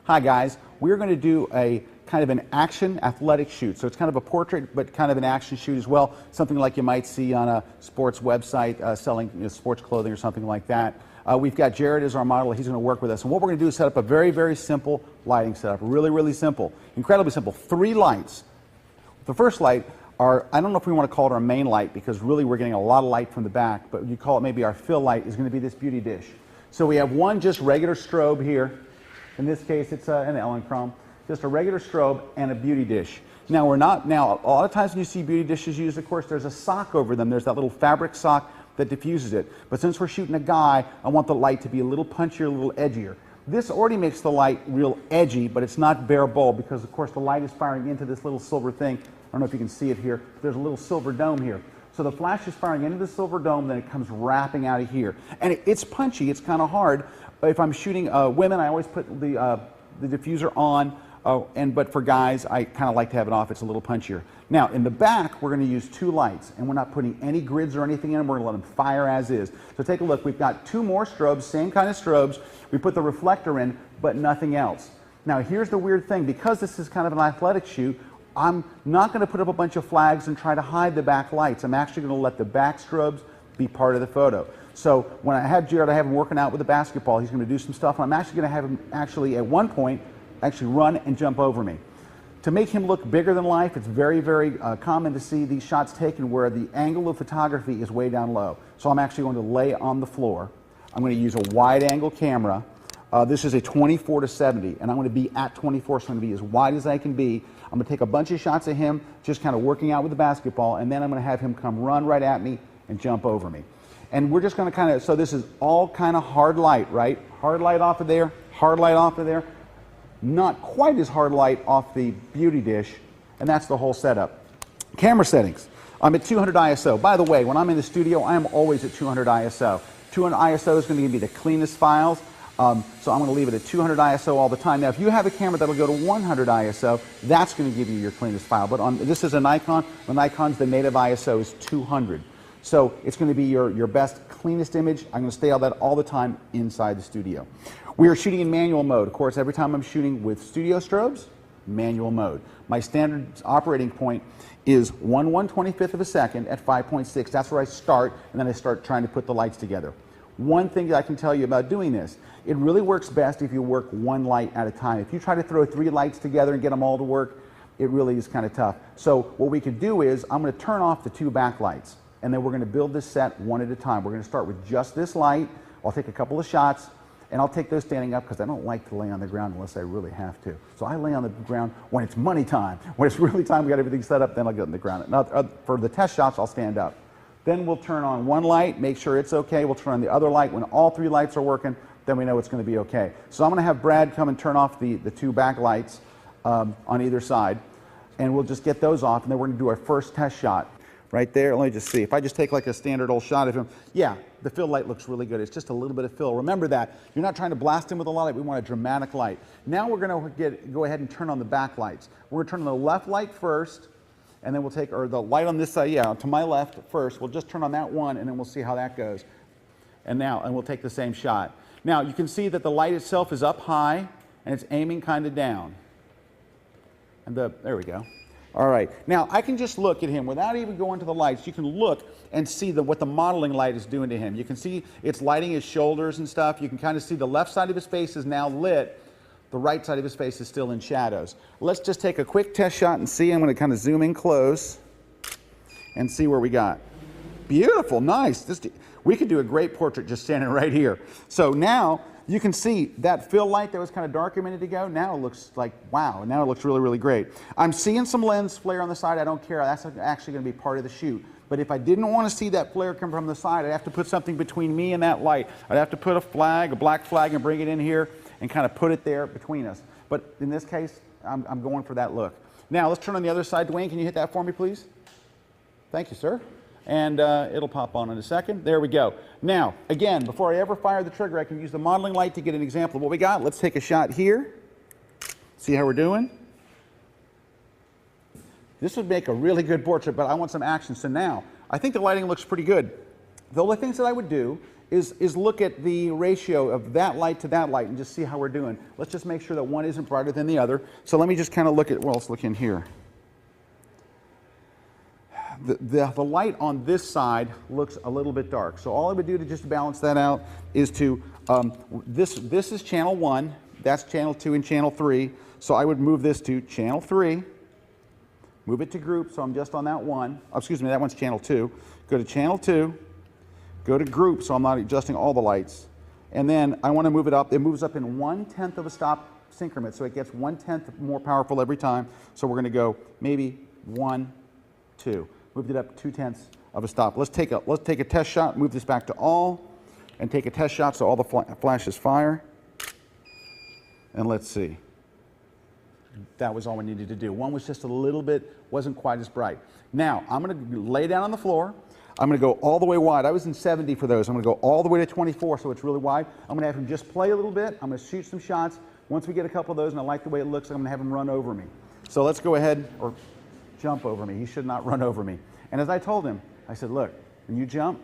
Hi guys, we're going to do a kind of an action athletic shoot. So it's kind of a portrait, but kind of an action shoot as well. Something like you might see on a sports website selling sports clothing or something like that. We've got Jared as our model. He's going to work with us. And what we're going to do is set up a very, very simple lighting setup. Really, really simple. Incredibly simple. 3 lights. The first light are, I don't know if we want to call it our main light because really we're getting a lot of light from the back, but you call it maybe our fill light, is going to be this beauty dish. So we have one just regular strobe here. In this case, it's an Ellen Chrome. Just a regular strobe and a beauty dish. Now, a lot of times when you see beauty dishes used, of course, there's a sock over them. There's that little fabric sock that diffuses it. But since we're shooting a guy, I want the light to be a little punchier, a little edgier. This already makes the light real edgy, but it's not bare bulb because, of course, the light is firing into this little silver thing. I don't know if you can see it here. There's a little silver dome here. So the flash is firing into the silver dome, then it comes wrapping out of here. And it's punchy. It's kind of hard. If I'm shooting women, I always put the diffuser on. But for guys, I kind of like to have it off. It's a little punchier. Now, in the back, we're going to use 2 lights, and we're not putting any grids or anything in them. We're going to let them fire as is. So take a look. We've got 2 more strobes, same kind of strobes. We put the reflector in, but nothing else. Now, here's the weird thing. Because this is kind of an athletic shoot, I'm not going to put up a bunch of flags and try to hide the back lights. I'm actually going to let the back strobes be part of the photo. So when I have Jared, I have him working out with the basketball. He's going to do some stuff, and I'm actually going to have him at one point run and jump over me. To make him look bigger than life, it's very, very common to see these shots taken where the angle of photography is way down low. So I'm actually going to lay on the floor. I'm going to use a wide angle camera. This is a 24 to 70, and I'm going to be at 24, so I'm going to be as wide as I can be. I'm going to take a bunch of shots of him just kind of working out with the basketball, and then I'm going to have him come run right at me and jump over me. And we're just going to kind of, so this is all kind of hard light, right? Hard light off of there, hard light off of there. Not quite as hard light off the beauty dish, and that's the whole setup. Camera settings. I'm at 200 ISO. By the way, when I'm in the studio, I am always at 200 ISO. 200 ISO is going to give me the cleanest files, so I'm going to leave it at 200 ISO all the time. Now, if you have a camera that'll go to 100 ISO, that's going to give you your cleanest file. But this is a Nikon. The Nikon's the native ISO is 200. So it's going to be your best, cleanest image. I'm going to stay on that all the time inside the studio. We are shooting in manual mode. Of course, every time I'm shooting with studio strobes, manual mode. My standard operating point is 1/125th of a second at 5.6. That's where I start, and then I start trying to put the lights together. One thing that I can tell you about doing this, it really works best if you work 1 light at a time. If you try to throw 3 lights together and get them all to work, it really is kind of tough. So what we could do is I'm going to turn off the 2 backlights, and then we're going to build this set one at a time. We're going to start with just this light. I'll take a couple of shots, and I'll take those standing up because I don't like to lay on the ground unless I really have to. So I lay on the ground when it's money time. When it's really time, we got everything set up, then I'll get on the ground. Now, for the test shots, I'll stand up. Then we'll turn on 1 light, make sure it's okay. We'll turn on the other light. When all 3 lights are working, then we know it's going to be okay. So I'm going to have Brad come and turn off the 2 back lights on either side, and we'll just get those off, and then we're going to do our first test shot. Right there, let me just see. If I just take like a standard old shot of him, yeah, the fill light looks really good. It's just a little bit of fill. Remember that. You're not trying to blast him with a lot of light. We want a dramatic light. Now we're going to go ahead and turn on the back lights. We're going to turn on the left light first, and then we'll take, or the light on this side, yeah, to my left first. We'll just turn on that one, and then we'll see how that goes. And we'll take the same shot. Now, you can see that the light itself is up high, and it's aiming kind of down. And there we go. All right, now I can just look at him without even going to the lights. You can look and see what the modeling light is doing to him. You can see it's lighting his shoulders and stuff. You can kind of see the left side of his face is now lit. The right side of his face is still in shadows. Let's just take a quick test shot and see. I'm going to kind of zoom in close and see where we got. Beautiful, nice. We could do a great portrait just standing right here. So now you can see that fill light that was kind of dark a minute ago. Now it looks like, wow, now it looks really, really great. I'm seeing some lens flare on the side. I don't care. That's actually going to be part of the shoot. But if I didn't want to see that flare come from the side, I'd have to put something between me and that light. I'd have to put a flag, a black flag, and bring it in here and kind of put it there between us. But in this case, I'm going for that look. Now let's turn on the other side. Dwayne, can you hit that for me, please? Thank you, sir. And it'll pop on in a second. There we go. Now, again, before I ever fire the trigger, I can use the modeling light to get an example of what we got. Let's take a shot here. See how we're doing? This would make a really good portrait, but I want some action. So now, I think the lighting looks pretty good. The only things that I would do is look at the ratio of that light to that light and just see how we're doing. Let's just make sure that one isn't brighter than the other. So let me just kind of look at, well, let's look in here. The light on this side looks a little bit dark. So all I would do to just balance that out is to, this is channel 1, that's channel 2 and channel 3. So I would move this to channel 3, move it to group, so I'm just on that one. Oh, excuse me, that one's channel 2. Go to channel 2, go to group, so I'm not adjusting all the lights. And then I want to move it up. It moves up in 1/10 of a stop increment, so it gets 1/10 more powerful every time. So we're going to go maybe 1, 2. Moved it up 2/10 of a stop. Let's take a test shot. Move this back to all, and take a test shot so all the flashes fire. And let's see. That was all we needed to do. One was just a little bit, wasn't quite as bright. Now I'm going to lay down on the floor. I'm going to go all the way wide. I was in 70 for those. I'm going to go all the way to 24, so it's really wide. I'm going to have him just play a little bit. I'm going to shoot some shots. Once we get a couple of those and I like the way it looks, I'm going to have him run over me. So let's go ahead, or jump over me. He should not run over me. And as I told him, I said, look, when you jump,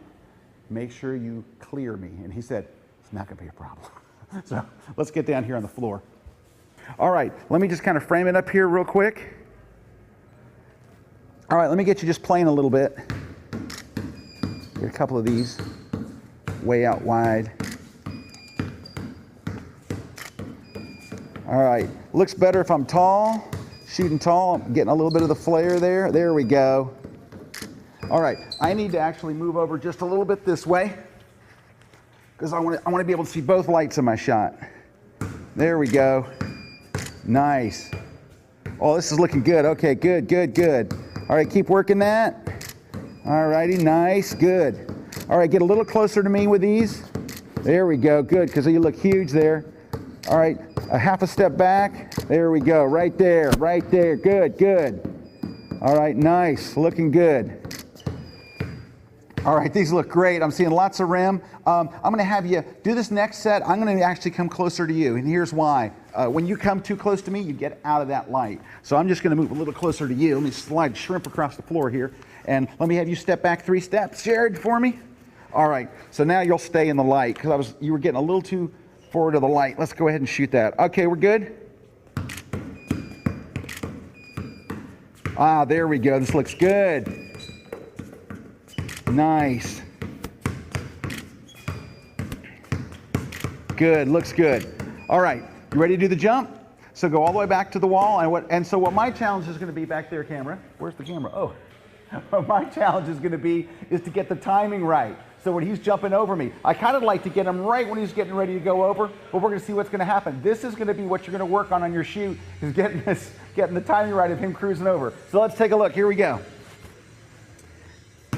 make sure you clear me. And he said, it's not going to be a problem. So let's get down here on the floor. All right, let me just kind of frame it up here real quick. All right, let me get you just playing a little bit. Get a couple of these way out wide. All right, looks better if I'm tall, shooting tall. I'm getting a little bit of the flare there. There we go. All right, I need to actually move over just a little bit this way because I want to be able to see both lights in my shot. There we go. Nice. Oh, this is looking good. Okay, good, good, good. All right, keep working that. All righty, nice, good. All right, get a little closer to me with these. There we go, good, because you look huge there. All right, a half a step back. There we go, right there, good, good. All right, nice, looking good. All right, these look great. I'm seeing lots of rim. I'm going to have you do this next set. I'm going to actually come closer to you, and here's why. When you come too close to me, you get out of that light. So I'm just going to move a little closer to you. Let me slide shrimp across the floor here, and let me have you step back 3 steps, Jared, for me. All right, so now you'll stay in the light because you were getting a little too forward of the light. Let's go ahead and shoot that. Okay, we're good. Ah, there we go. This looks good. Nice. Good, looks good. All right, you ready to do the jump? So go all the way back to the wall, and so what my challenge is going to be back there, camera. Where's the camera? Oh, what my challenge is going to be is to get the timing right. So when he's jumping over me, I kind of like to get him right when he's getting ready to go over, but we're going to see what's going to happen. This is going to be what you're going to work on your shoot, is getting the timing right of him cruising over. So let's take a look. Here we go.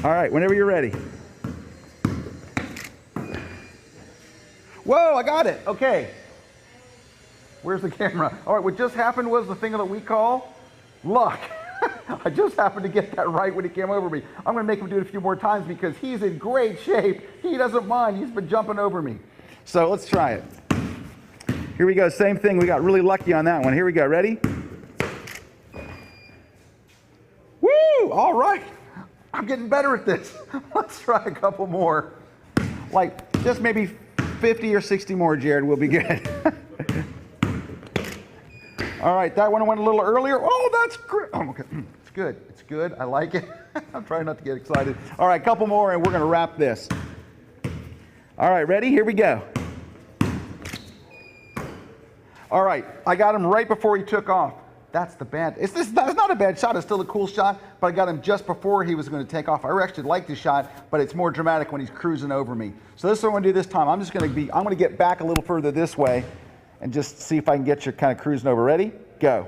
All right, whenever you're ready. Whoa, I got it. Okay. Where's the camera? All right, what just happened was the thing that we call luck. I just happened to get that right when he came over me. I'm going to make him do it a few more times because he's in great shape. He doesn't mind. He's been jumping over me. So let's try it. Here we go. Same thing. We got really lucky on that one. Here we go. Ready? Woo! All right. I'm getting better at this. Let's try a couple more. Like just maybe 50 or 60 more, Jared, will be good. All right, that one went a little earlier. Oh, that's great. Oh, okay. It's good. It's good. I like it. I'm trying not to get excited. All right, a couple more, and we're going to wrap this. All right, ready? Here we go. All right, I got him right before he took off. That's the bad. That's not a bad shot. It's still a cool shot, but I got him just before he was going to take off. I actually like this shot, but it's more dramatic when he's cruising over me. So this is what I'm going to do this time. I'm going to get back a little further this way and just see if I can get you kind of cruising over. Ready? Go.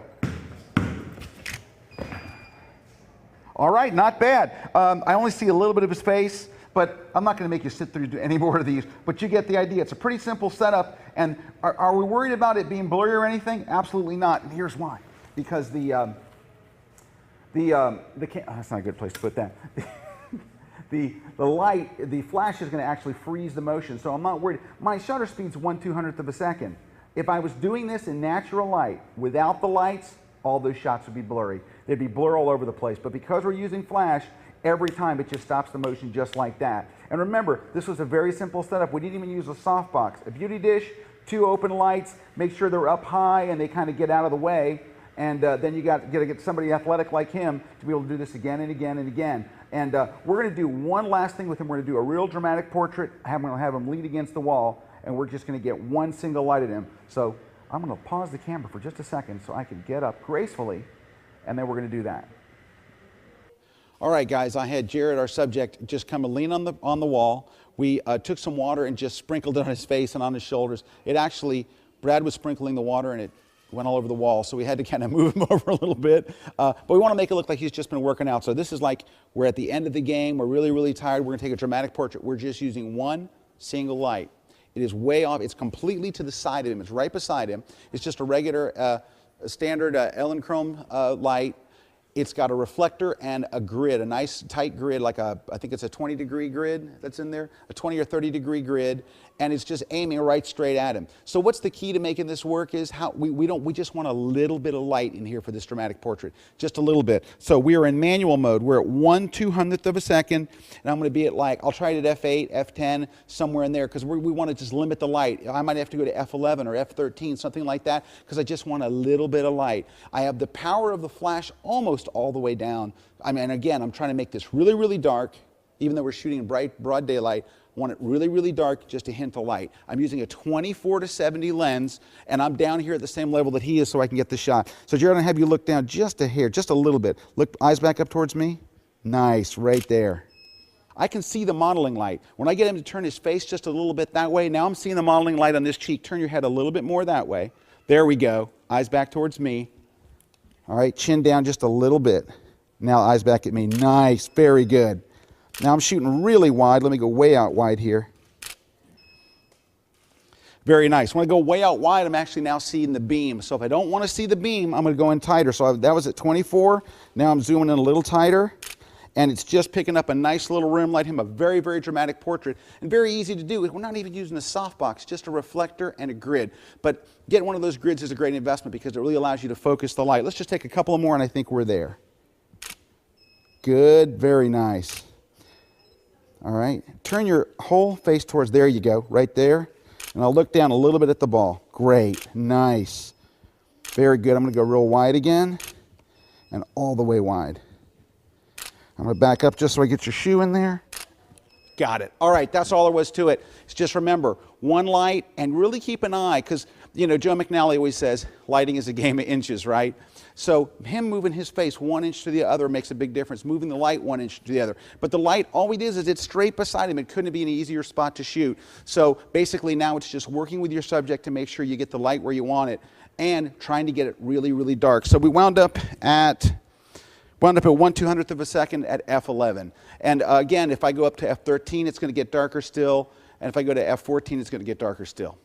All right, not bad. I only see a little bit of his face, but I'm not going to make you sit through any more of these, but you get the idea. It's a pretty simple setup, and are we worried about it being blurry or anything? Absolutely not, and here's why. Because that's not a good place to put that. The light, the flash is going to actually freeze the motion, so I'm not worried. My shutter speed's 1/200th of a second. If I was doing this in natural light, without the lights, all those shots would be blurry. They'd be blur all over the place. But because we're using flash, every time it just stops the motion just like that. And remember, this was a very simple setup. We didn't even use a softbox. A beauty dish, 2 open lights, make sure they're up high and they kind of get out of the way. And then you got to get somebody athletic like him to be able to do this again and again and again. And we're going to do one last thing with him. We're going to do a real dramatic portrait. I'm going to have him lean against the wall, and we're just going to get one single light at him. So I'm going to pause the camera for just a second so I can get up gracefully, and then we're going to do that. All right, guys, I had Jared, our subject, just come and lean on the wall. We took some water and just sprinkled it on his face and on his shoulders. It actually, Brad was sprinkling the water, and it went all over the wall, so we had to kind of move him over a little bit. But we want to make it look like he's just been working out. So this is like we're at the end of the game. We're really, really tired. We're going to take a dramatic portrait. We're just using one single light. It is way off. It's completely to the side of him. It's right beside him. It's just a regular, standard Ellen Chrome light. It's got a reflector and a grid, a nice tight grid, like I think it's a 20-degree grid that's in there, a 20 or 30-degree grid, and it's just aiming right straight at him. So what's the key to making this work is how we just want a little bit of light in here for this dramatic portrait, just a little bit. So we are in manual mode. We're at 1/200th of a second, and I'm going to be at I'll try it at F8, F10, somewhere in there, because we want to just limit the light. I might have to go to F11 or F13, something like that, because I just want a little bit of light. I have the power of the flash almost all the way down. I mean, again, I'm trying to make this really, really dark, even though we're shooting in bright, broad daylight. I want it really, really dark, just a hint of light. I'm using a 24-70 lens, and I'm down here at the same level that he is so I can get the shot. So Jared, I'm gonna have you look down just a hair, just a little bit. Look, eyes back up towards me. Nice, right there. I can see the modeling light. When I get him to turn his face just a little bit that way, now I'm seeing the modeling light on this cheek. Turn your head a little bit more that way. There we go. Eyes back towards me. All right, chin down just a little bit. Now eyes back at me. Nice, very good. Now I'm shooting really wide. Let me go way out wide here. Very nice. When I go way out wide, I'm actually now seeing the beam. So if I don't want to see the beam, I'm going to go in tighter. So that was at 24. Now I'm zooming in a little tighter. And it's just picking up a nice little rim light, him a very, very dramatic portrait. And very easy to do. We're not even using a softbox, just a reflector and a grid. But getting one of those grids is a great investment because it really allows you to focus the light. Let's just take a couple more and I think we're there. Good, very nice. All right, turn your whole face towards, there you go, right there. And I'll look down a little bit at the ball. Great, nice. Very good. I'm going to go real wide again and all the way wide. I'm going to back up just so I get your shoe in there. Got it. All right, that's all there was to it. It's just remember, one light and really keep an eye because, you know, Joe McNally always says lighting is a game of inches, right? So him moving his face 1 inch to the other makes a big difference. Moving the light 1 inch to the other. But the light, all we did is it's straight beside him. It couldn't be an easier spot to shoot. So basically now it's just working with your subject to make sure you get the light where you want it and trying to get it really, really dark. So we wound up at 1/200th of a second at F11. And again, if I go up to F13, it's going to get darker still. And if I go to F14, it's going to get darker still.